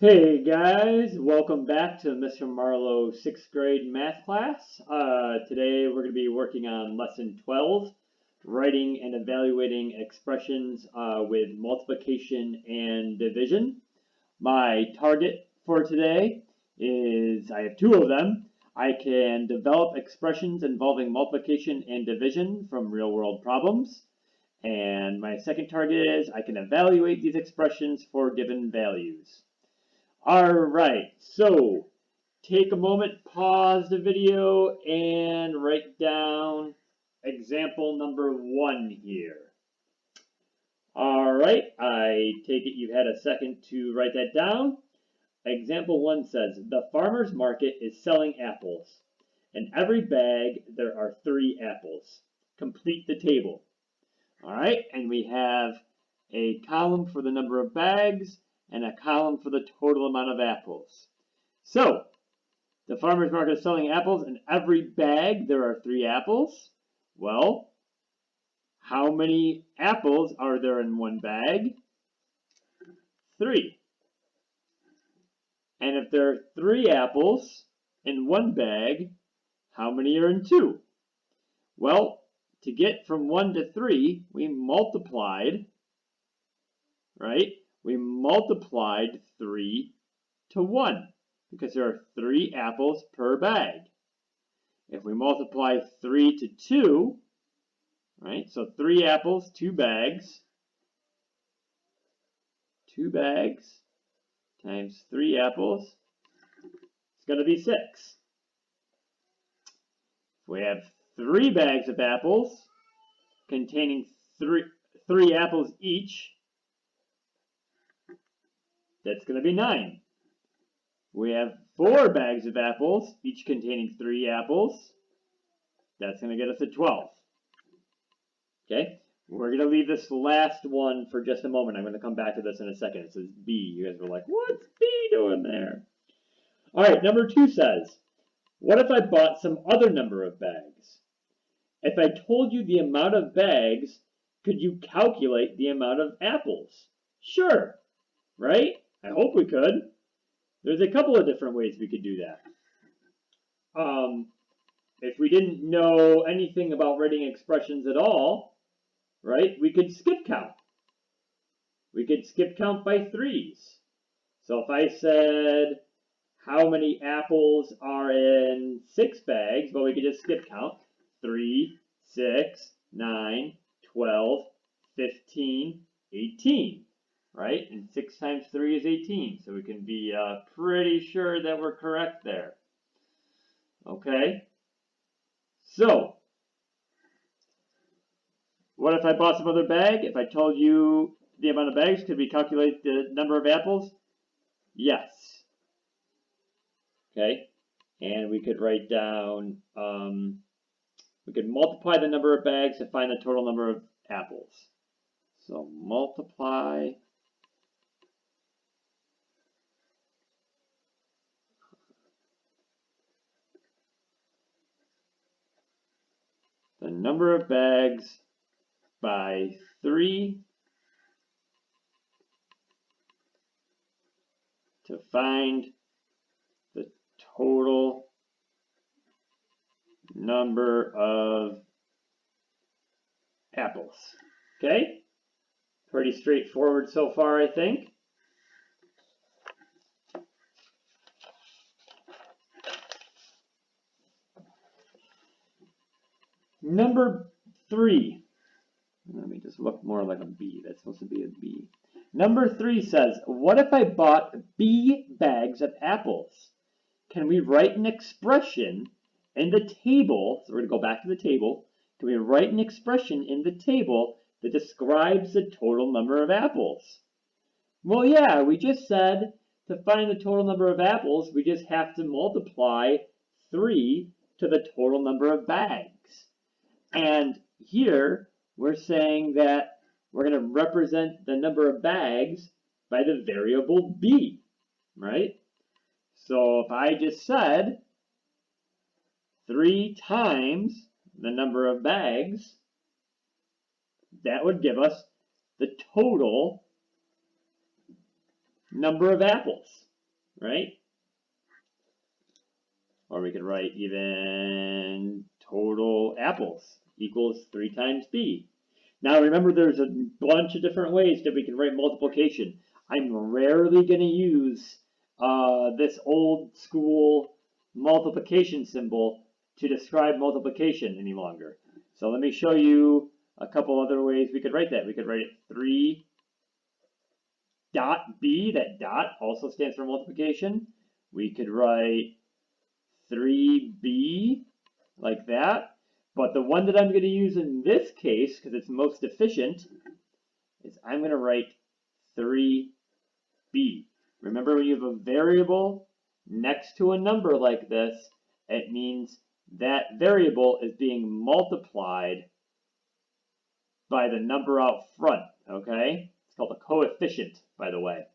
Hey guys, welcome back to Mr. Marlowe's 6th grade math class. Today we're going to be working on lesson 12, writing and evaluating expressions with multiplication and division. My target for today is, I have two of them. I can develop expressions involving multiplication and division from real world problems. And my second target is I can evaluate these expressions for given values. All right, so take a moment, pause the video, and write down example number 1 here. All right, I take it you've had a second to write that down. Example 1 says, the farmer's market is selling apples. In every bag, there are 3 apples. Complete the table. All right, and we have a column for the number of bags and a column for the total amount of apples. So, the farmer's market is selling apples. In every bag, there are 3 apples. Well, how many apples are there in one bag? 3. And if there are 3 apples in one bag, how many are in 2? Well, to get from 1 to 3, we multiplied, right? We multiplied 3 to 1 because there are 3 apples per bag. If we multiply 3 to 2, right, so 3 apples, 2 bags, 2 bags times 3 apples, it's going to be 6. If we have 3 bags of apples containing 3 apples each, that's going to be 9. We have 4 bags of apples, each containing 3 apples. That's going to get us to 12. Okay, we're going to leave this last one for just a moment. I'm going to come back to this in a second. It says B. You guys were like, what's B doing there? All right, number 2 says, what if I bought some other number of bags? If I told you the amount of bags, could you calculate the amount of apples? Sure, right? I hope we could. There's a couple of different ways we could do that. If we didn't know anything about writing expressions at all, right, we could skip count. We could skip count by 3s. So if I said, how many apples are in 6 bags? Well, we could just skip count. 3, 6, 9, 12, 15, 18. Right? And 6 times 3 is 18. So we can be pretty sure that we're correct there. Okay? So, what if I bought some other bag? If I told you the amount of bags, could we calculate the number of apples? Yes. Okay? And we could write down, we could multiply the number of bags to find the total number of apples. So, multiply the number of bags by 3 to find the total number of apples. Okay? Pretty straightforward so far, I think. Number 3. Let me just look more like a B. That's supposed to be a B. Number 3 says, what if I bought B bags of apples? Can we write an expression in the table? So we're going to go back to the table. Can we write an expression in the table that describes the total number of apples? Well, yeah, we just said to find the total number of apples, we just have to multiply 3 to the total number of bags. And here, we're saying that we're going to represent the number of bags by the variable b, right? So if I just said 3 times the number of bags, that would give us the total number of apples. right? Or we could write even total apples equals 3 times B. Now remember, there's a bunch of different ways that we can write multiplication. I'm rarely going to use this old school multiplication symbol to describe multiplication any longer. So let me show you a couple other ways we could write that. We could write it 3 dot B, that dot also stands for multiplication. We could write 3B like that. But the one that I'm going to use in this case, because it's most efficient, is I'm going to write 3B. Remember, when you have a variable next to a number like this, it means that variable is being multiplied by the number out front, okay? It's called a coefficient, by the way.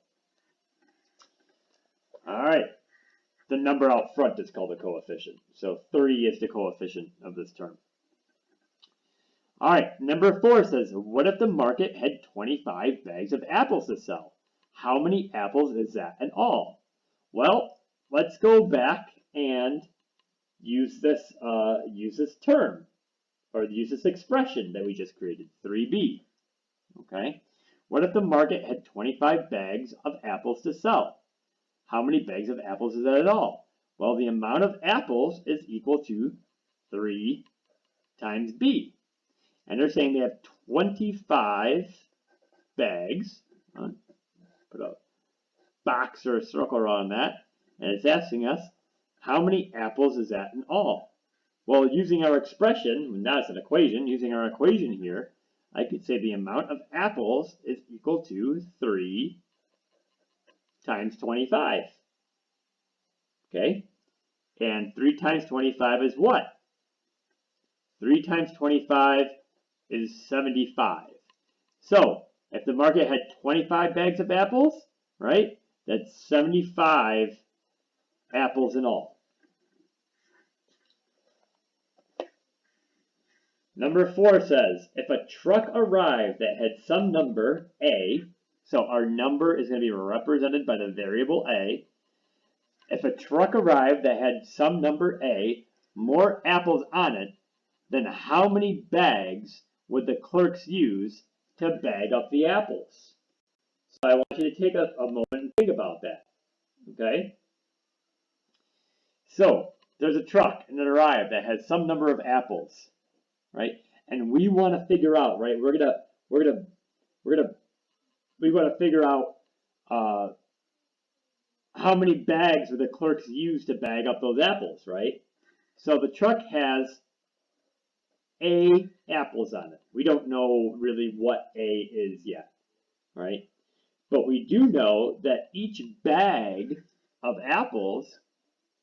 All right. The number out front is called a coefficient. So 3 is the coefficient of this term. All right, number 4 says, what if the market had 25 bags of apples to sell? How many apples is that in all? Well, let's go back and use this term, or use this expression that we just created, 3b. Okay, what if the market had 25 bags of apples to sell? How many bags of apples is that in all? Well, the amount of apples is equal to 3 times b. And they're saying they have 25 bags. Put a box or a circle around that. And it's asking us, how many apples is that in all? Well, using our expression, now it's an equation, using our equation here, I could say the amount of apples is equal to 3 times 25. Okay? And 3 times 25 is what? 3 times 25 is 75. So, if the market had 25 bags of apples, right, that's 75 apples in all. Number 4 says, if a truck arrived that had some number A, so our number is going to be represented by the variable A. If a truck arrived that had some number A, more apples on it, then how many bags would the clerks use to bag up the apples? So I want you to take a moment and think about that, okay? So there's a truck and it arrived that has some number of apples, right? And we want to figure out, right? We want to figure out how many bags would the clerks use to bag up those apples, right? So the truck has A apples on it. We don't know really what A is yet, right? But we do know that each bag of apples,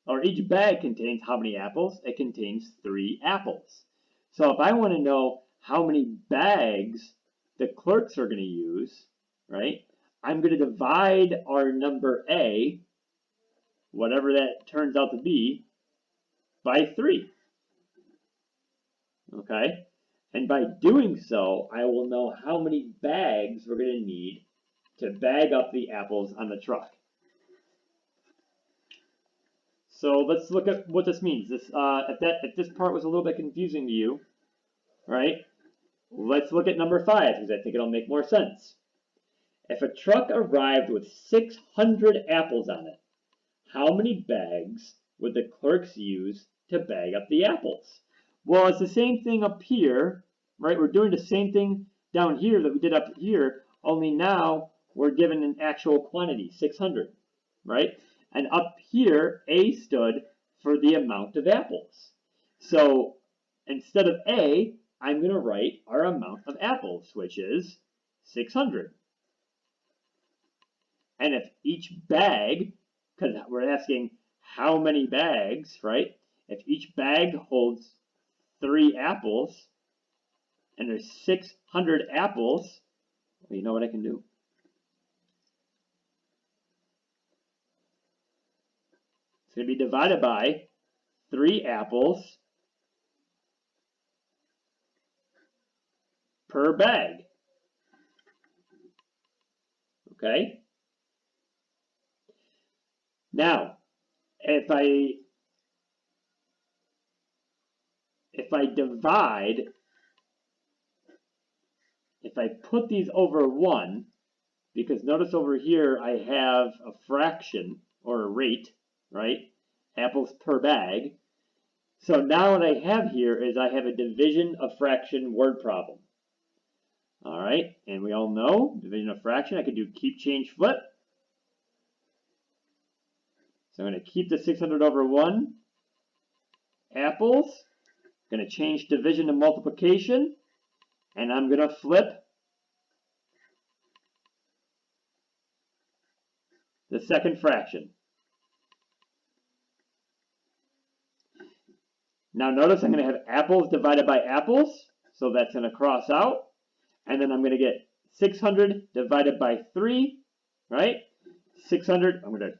or each bag contains how many apples? It contains 3 apples. So if I want to know how many bags the clerks are going to use, right, I'm going to divide our number A, whatever that turns out to be, by 3. Okay? And by doing so, I will know how many bags we're going to need to bag up the apples on the truck. So let's look at what this means. If this part was a little bit confusing to you, right? Let's look at number 5, because I think it'll make more sense. If a truck arrived with 600 apples on it, how many bags would the clerks use to bag up the apples? Well, it's the same thing up here, right? We're doing the same thing down here that we did up here, only now we're given an actual quantity, 600, right? And up here, A stood for the amount of apples. So instead of A, I'm going to write our amount of apples, which is 600. And if each bag, because we're asking how many bags, right? If each bag holds 3 apples, and there's 600 apples, well, you know what I can do? It's going to be divided by 3 apples per bag. Okay? Now, if I divide, if I put these over 1, because notice over here I have a fraction or a rate, right? Apples per bag. So now what I have here is I have a division of fraction word problem. All right, and we all know division of fraction, I could do keep, change, flip. So I'm going to keep the 600 over 1 apples. I'm going to change division to multiplication, and I'm going to flip the second fraction. Now notice I'm going to have apples divided by apples, so that's going to cross out. And then I'm going to get 600 divided by 3, right? 600, I'm going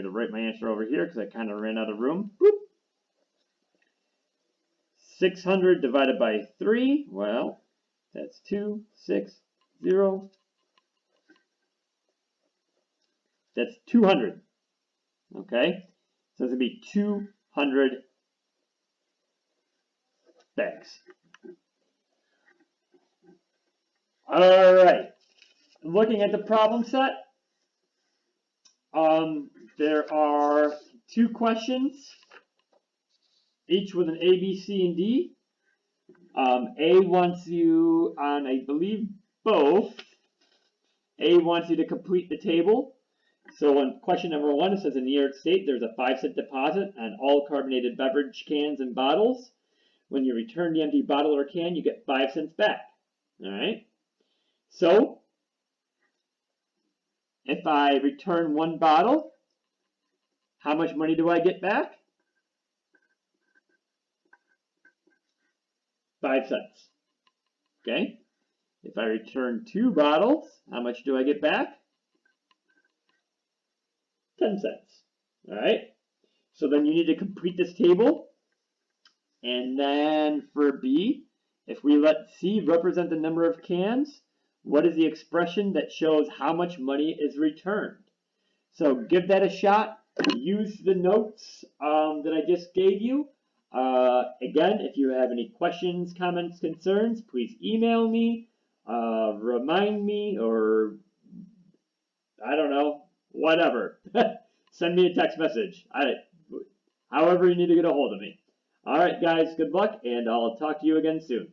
to write my answer over here because I kind of ran out of room. Boop. 600 divided by 3, well, that's 2, 6, 0. That's 200, okay? So it's going to be 200 bags. All right, looking at the problem set, there are 2 questions, each with an A, B, C, and D. A wants you on, I believe, both. A wants you to complete the table. So on question number 1, it says in New York State, there's a 5-cent deposit on all carbonated beverage cans and bottles. When you return the empty bottle or can, you get 5 cents back. All right. So if I return 1 bottle, how much money do I get back? 5 cents. Okay. If I return 2 bottles, how much do I get back? 10 cents. All right. So then you need to complete this table. And then for B, if we let C represent the number of cans, what is the expression that shows how much money is returned? So give that a shot. Use the notes that I just gave you. Again, if you have any questions, comments, concerns, please email me, remind me, or I don't know, whatever. Send me a text message. However you need to get a hold of me. All right, guys, good luck, and I'll talk to you again soon.